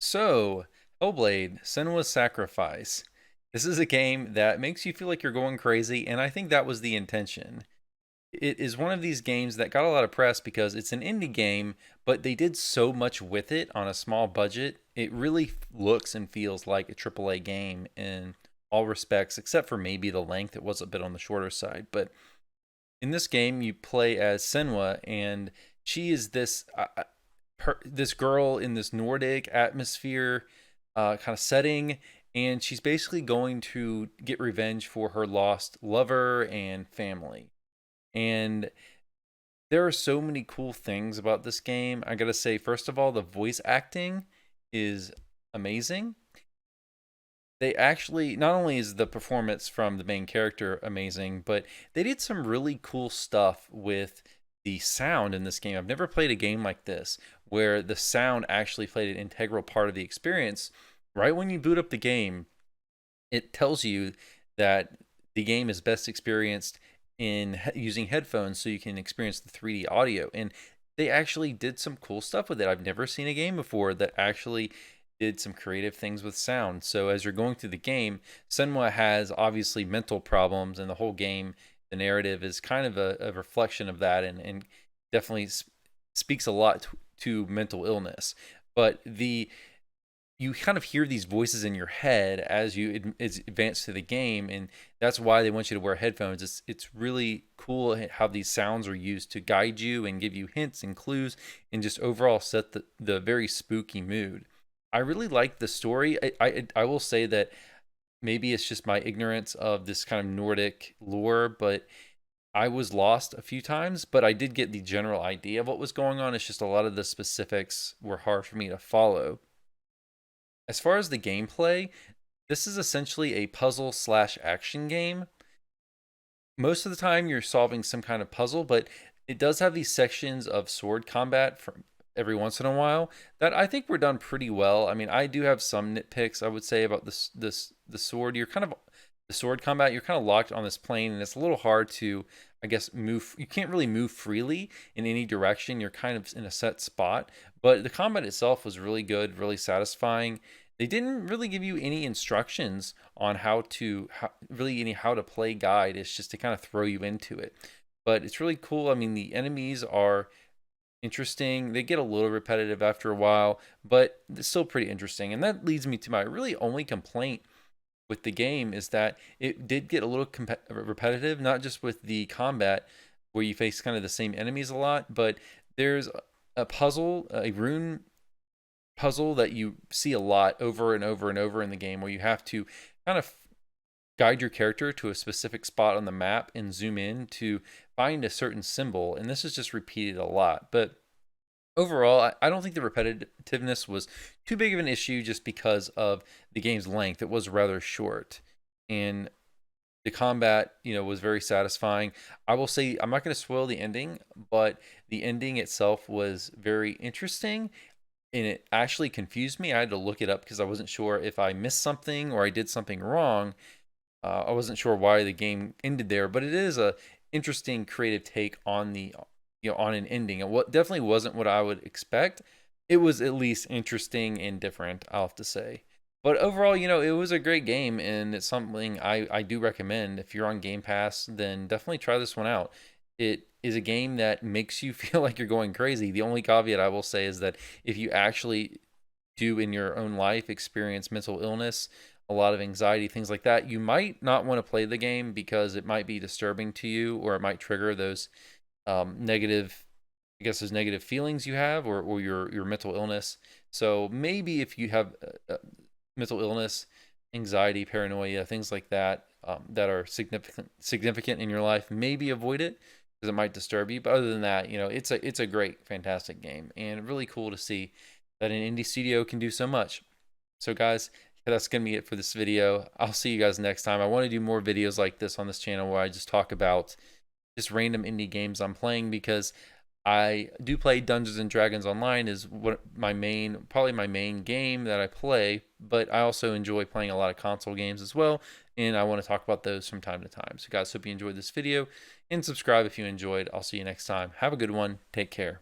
So, Hellblade, Senua's Sacrifice. This is a game that makes you feel like you're going crazy, and I think that was the intention. It is one of these games that got a lot of press because it's an indie game, but they did so much with it on a small budget. It really looks and feels like a AAA game in all respects, except for maybe the length. It was a bit on the shorter side. But in this game, you play as Senua, and she is this girl in this Nordic atmosphere kind of setting, and she's basically going to get revenge for her lost lover and family. And there are so many cool things about this game. I gotta say, first of all, the voice acting is amazing. They actually, not only is the performance from the main character amazing, but they did some really cool stuff with the sound in this game. I've never played a game like this where the sound actually played an integral part of the experience. Right when you boot up the game, it tells you that the game is best experienced in using headphones so you can experience the 3D audio. And they actually did some cool stuff with it. I've never seen a game before that actually did some creative things with sound. So as you're going through the game, Senwa has obviously mental problems, and the whole game, the narrative is kind of a reflection of that, and definitely speaks a lot to mental illness. But the you kind of hear these voices in your head as you advance through the game, and that's why they want you to wear headphones. It's really cool how these sounds are used to guide you and give you hints and clues, and just overall set the very spooky mood. I really like the story. I will say that maybe it's just my ignorance of this kind of Nordic lore, but I was lost a few times, but I did get the general idea of what was going on. It's just a lot of the specifics were hard for me to follow. As far as the gameplay, this is essentially a puzzle slash action game. Most of the time, you're solving some kind of puzzle, but it does have these sections of sword combat from every once in a while that I think were done pretty well. I mean, I do have some nitpicks I would say about the sword. You're kind of the sword combat. You're kind of locked on this plane, and it's a little hard to, I guess, move. You can't really move freely in any direction. You're kind of in a set spot. But the combat itself was really good, really satisfying. They didn't really give you any instructions on how to play guide. It's just to kind of throw you into it. But it's really cool. I mean, the enemies are interesting. They get a little repetitive after a while, but it's still pretty interesting. And that leads me to my really only complaint with the game is that it did get a little repetitive, not just with the combat where you face kind of the same enemies a lot, but there's a rune puzzle that you see a lot over and over and over in the game where you have to kind of guide your character to a specific spot on the map and zoom in to find a certain symbol. And this is just repeated a lot. But overall, I don't think the repetitiveness was too big of an issue just because of the game's length. It was rather short. And the combat, was very satisfying. I will say, I'm not going to spoil the ending, but the ending itself was very interesting, and it actually confused me. I had to look it up because I wasn't sure if I missed something or I did something wrong. I wasn't sure why the game ended there, but it is a interesting creative take on on an ending. And what definitely wasn't what I would expect. It was at least interesting and different, I'll have to say. But overall, it was a great game, and it's something I do recommend. If you're on Game Pass, then definitely try this one out. It is a game that makes you feel like you're going crazy. The only caveat I will say is that if you actually do in your own life experience mental illness, a lot of anxiety, things like that, you might not want to play the game because it might be disturbing to you, or it might trigger those negative, I guess, those negative feelings you have, or your mental illness. So maybe if you have mental illness, anxiety, paranoia, things like that, that are significant in your life, maybe avoid it because it might disturb you. But other than that, it's a great, fantastic game, and really cool to see that an indie studio can do so much. So guys, that's gonna be it for this video. I'll see you guys next time. I want to do more videos like this on this channel where I just talk about just random indie games I'm playing, because I do play Dungeons and Dragons Online, is probably my main game that I play, but I also enjoy playing a lot of console games as well, and I want to talk about those from time to time. So guys, hope you enjoyed this video, and subscribe if you enjoyed. I'll see you next time. Have a good one. Take care.